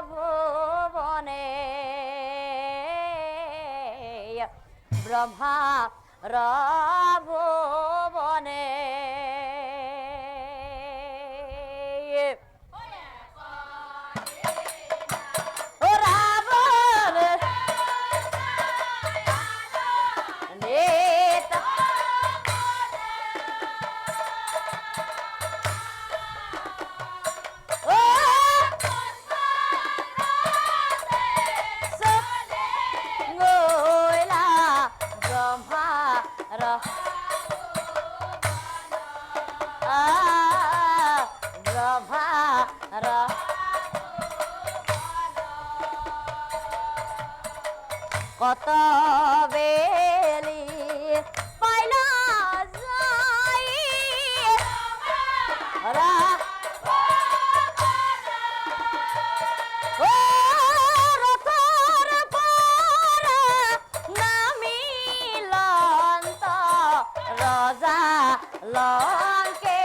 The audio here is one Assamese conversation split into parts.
ভুবনে ব্রহ্মা ভুবনে কত বেলি পাইলা যাই ও রথর পর নামিলন্ত রজা লঙ্কে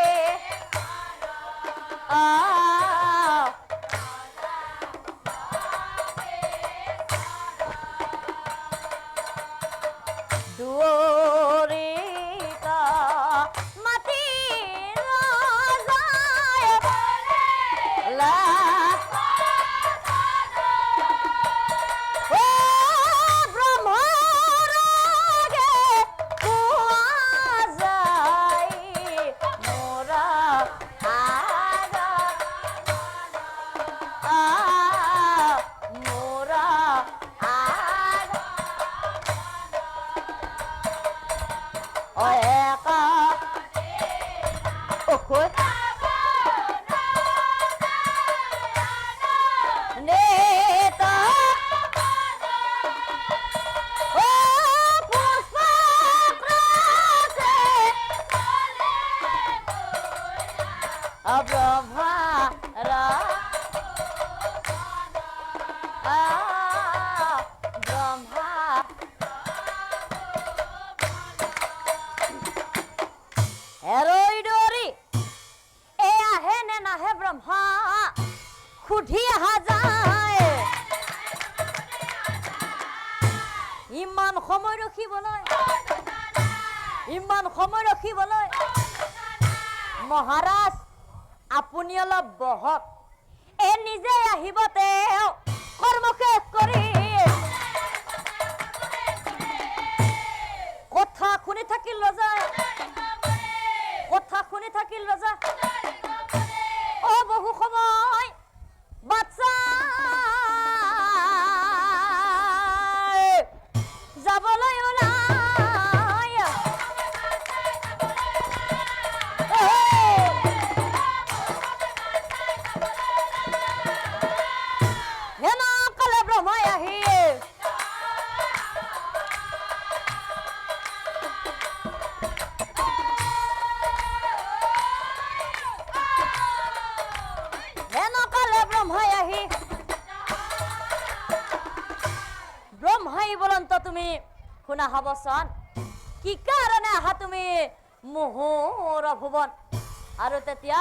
দুরিতা মাটি রাজায় লা ও ব্রহ্মার আগে কুয়া যায় মোরা আগা মোরা আগা ও একা ও কই নেতা ও পুষ্পরাজে ব্রহ্মা ব্রহ্মা হেরই ডরি এ আহে নে নাহে ব্রহ্মা খুধি আহা যায় ইমান সময় ৰখিবলৈ মহাৰাজ আপুনি অলপ বহক এ নিজে আহিব তেওঁ কৰ্ম শেষ কৰি কথা শুনি থাকিল ৰজা ও বহু সময় বাচ্চা যাবলৈ ওলাই হেন কালে ব্ৰহ্মাই আহি ব্ৰহ্মাই বলন্ত তুমি শুনা হবচন কি কাৰণে আহা তুমি মোহৰ ভুৱন আৰু তেতিয়া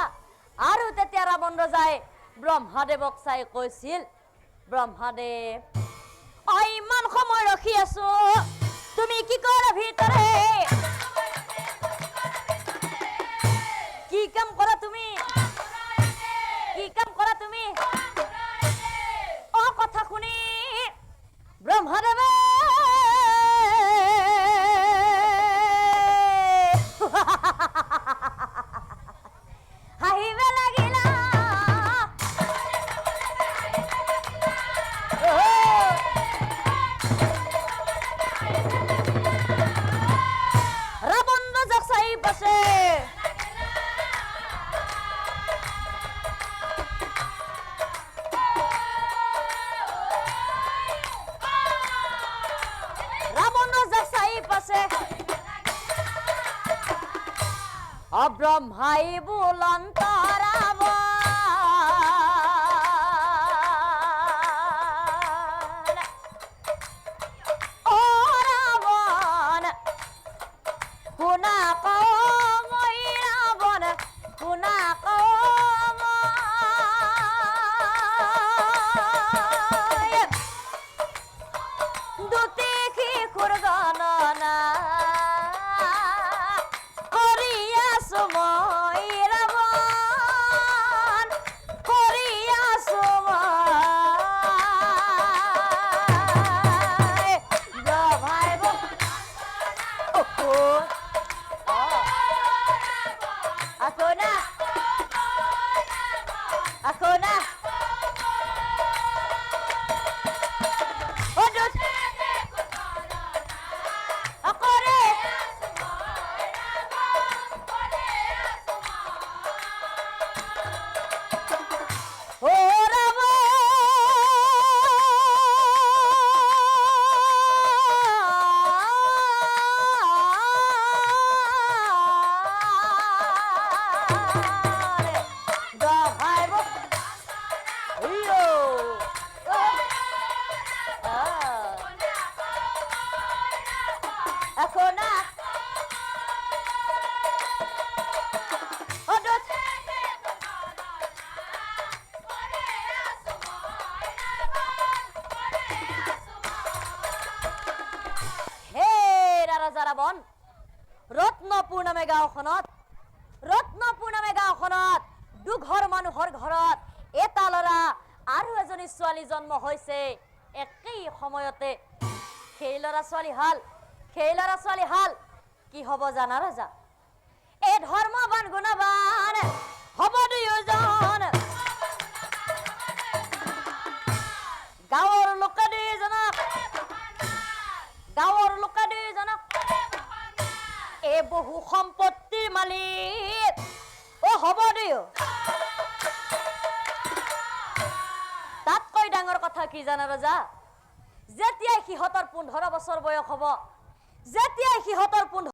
ৰাৱণ ৰজাই ব্ৰহ্মাদেৱক চাই কৈছিল ব্ৰহ্মাদেৱ ইমান সময় ৰখি আছো তুমি কি কৰা ভিতৰে কি কাম কৰা তুমি ও কথা শুনি ব্ৰহ্মাদেৱে হাঁহিব লাগিলা ৰাৱণ ৰজাক চাই পাছে ব্ৰহ্মাই বুলন্ত ৰাবণ ও ৰাবণ শুনা কওঁ মই ৰাবণ শুনা কওঁ বৃন্দাবন ৰত্নপুৰ নামে গাঁওখনত দুঘৰ মানুহৰ ঘৰত এটা ল'ৰা আৰু এজনী ছোৱালী জন্ম হৈছে একেই সময়তে সেই ল'ৰা ছোৱালী হাল কি হ'ব জানা ৰজা এই ধৰ্মবান গুণবান হ'ব দুয়োজন গাঁৱৰ লোকে দুয়োজনক এই বহু সম্পত্তিৰ মালিক হ'ব দুয়ো তাতকৈ ডাঙৰ কথা কি জানা ৰজা যেতিয়াই সিহঁতৰ 15 বছৰ বয়স হ'ব